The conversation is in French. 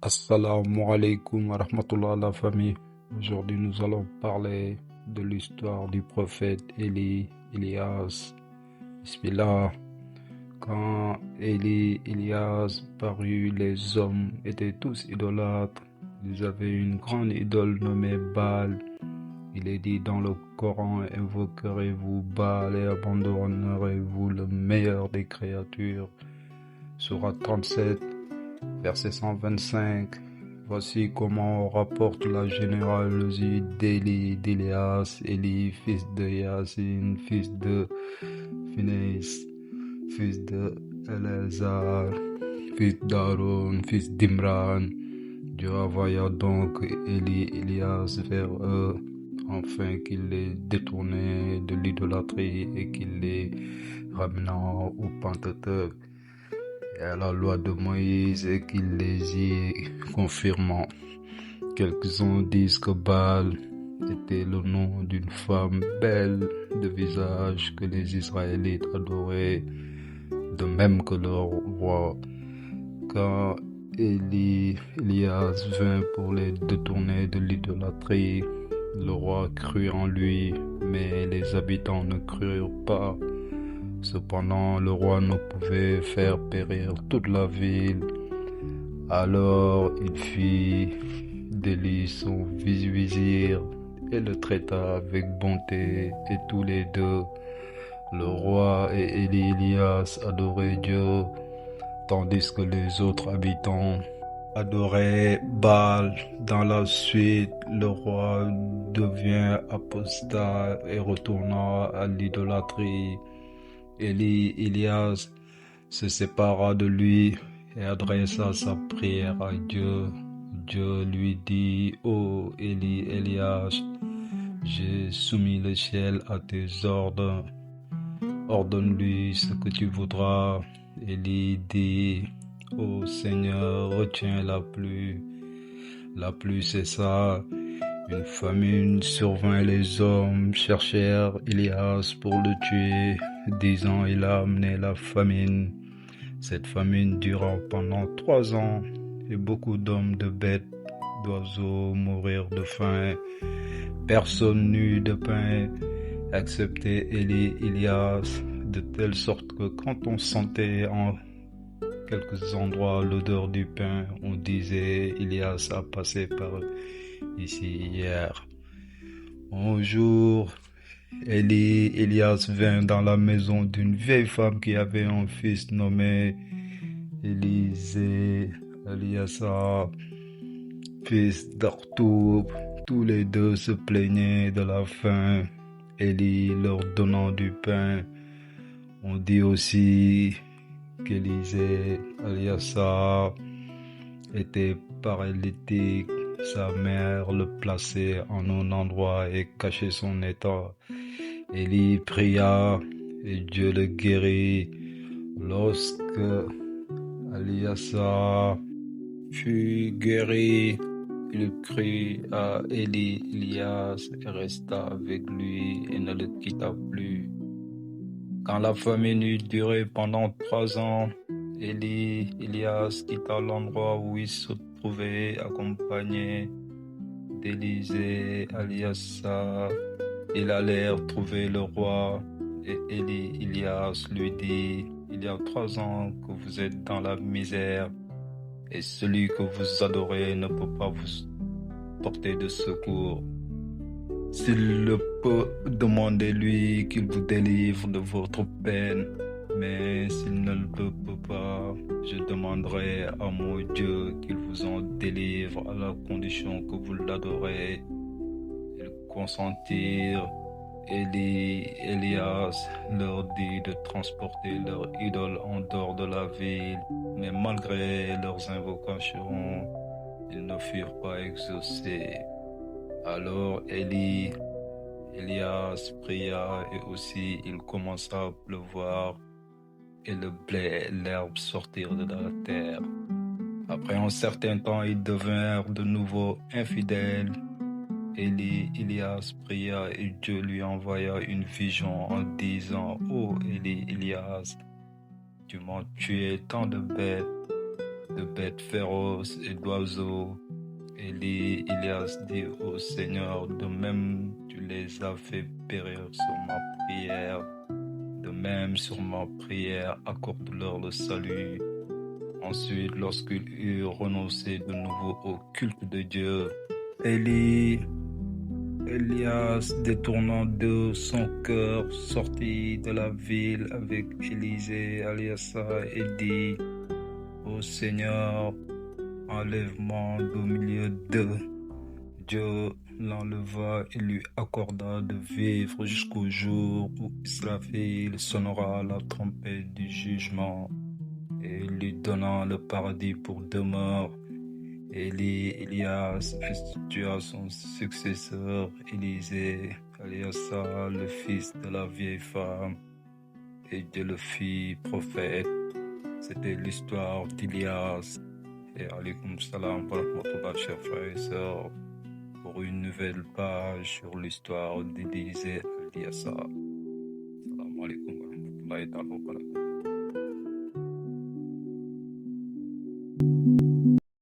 Assalamu alaikum wa rahmatullah la famille. Aujourd'hui nous allons parler de l'histoire du prophète Elias. Bismillah. Quand Elias parut, les hommes étaient tous idolâtres. Ils avaient une grande idole nommée Baal. Il est dit dans le Coran: invoquerez-vous Baal et abandonnerez-vous le meilleur des créatures. Sourate 37, verset 125. Voici comment on rapporte la généalogie d'Elias. Élie, fils de Yassine, fils de Phinehas, fils de Éléazar, fils d'Aaron, fils d'Imran. Dieu envoya donc Elias vers eux, afin qu'il les détournait de l'idolâtrie et qu'il les ramenât au Pentateuque et à la loi de Moïse, et qu'il les y confirmant. Quelques-uns disent que Baal était le nom d'une femme belle de visage que les Israélites adoraient, de même que leur roi. Quand Elias vint pour les détourner de l'idolâtrie, le roi crut en lui, mais les habitants ne crurent pas. Cependant, le roi ne pouvait faire périr toute la ville. Alors il fit d'Élie son vizir et le traita avec bonté, et tous les deux, le roi et Elias, adoraient Dieu, tandis que les autres habitants adoraient Baal. Dans la suite, le roi devient apostat et retourna à l'idolâtrie. Elias se sépara de lui et adressa sa prière à Dieu. Dieu lui dit: ô Elias, j'ai soumis le ciel à tes ordres. Ordonne-lui ce que tu voudras. Élie dit: ô Seigneur, retiens la pluie. La pluie cessa. Une famine survint. Les hommes cherchèrent Elias pour le tuer, disant: il a amené la famine. Cette famine dura pendant 3 ans, et beaucoup d'hommes, de bêtes, d'oiseaux moururent de faim. Personne n'eut de pain, excepté Elias, de telle sorte que quand on sentait en quelques endroits l'odeur du pain, on disait: Elias a passé par ici hier. Un jour, Elias vint dans la maison d'une vieille femme qui avait un fils nommé Eliasa, fils d'Artoub. Tous les deux se plaignaient de la faim. Élie leur donnant du pain. On dit aussi qu'Eliasa était paralytique. Sa mère le plaçait en un endroit et cachait son état. Élie pria et Dieu le guérit. Lorsque Eliasa fut guéri, il crut à Elias et resta avec lui et ne le quitta plus. Quand la famine eut duré pendant 3 ans, Elias quitta l'endroit où il se trouvait, accompagné d'Élisée, Eliasa. Ils allèrent trouver le roi, et Elias lui dit: il y a 3 ans que vous êtes dans la misère, et celui que vous adorez ne peut pas vous porter de secours. S'il le peut, demandez-lui qu'il vous délivre de votre peine, mais s'il ne le peut pas, je demanderai à mon Dieu qu'il vous en délivre, à la condition que vous l'adorez. Ils consentirent. Elias leur dit de transporter leur idole en dehors de la ville, mais malgré leurs invocations, ils ne furent pas exaucés. Alors Elias pria, et aussi il commença à pleuvoir, et le blé et l'herbe sortirent de la terre. Après un certain temps, ils devinrent de nouveau infidèles. Elias pria, et Dieu lui envoya une vision en disant: ô Elias, tu m'as tué tant de bêtes, de bêtes féroces et d'oiseaux. Elias dit au Seigneur, de même tu les as fait périr sur ma prière. De même sur ma prière, accorde-leur le salut. Ensuite, lorsqu'il eut renoncé de nouveau au culte de Dieu, Elias, détournant de son cœur, sortit de la ville avec Élisée, Aliasa, et dit, ô Seigneur, enlèvement au milieu d'eux. Dieu l'enleva et lui accorda de vivre jusqu'au jour où Israël sonnera la trompette du jugement, et lui donnant le paradis pour demeure. Elias institua son successeur, Élisée, Aliasa, le fils de la vieille femme, et Dieu le fit prophète. C'était l'histoire d'Elias. Et alaykoum salam wa rahmatullah, chers frères et sœurs, pour une nouvelle page sur l'histoire d'Élisée Aliasa. Salam alaikum wa rahmatullahi wa barakatuh.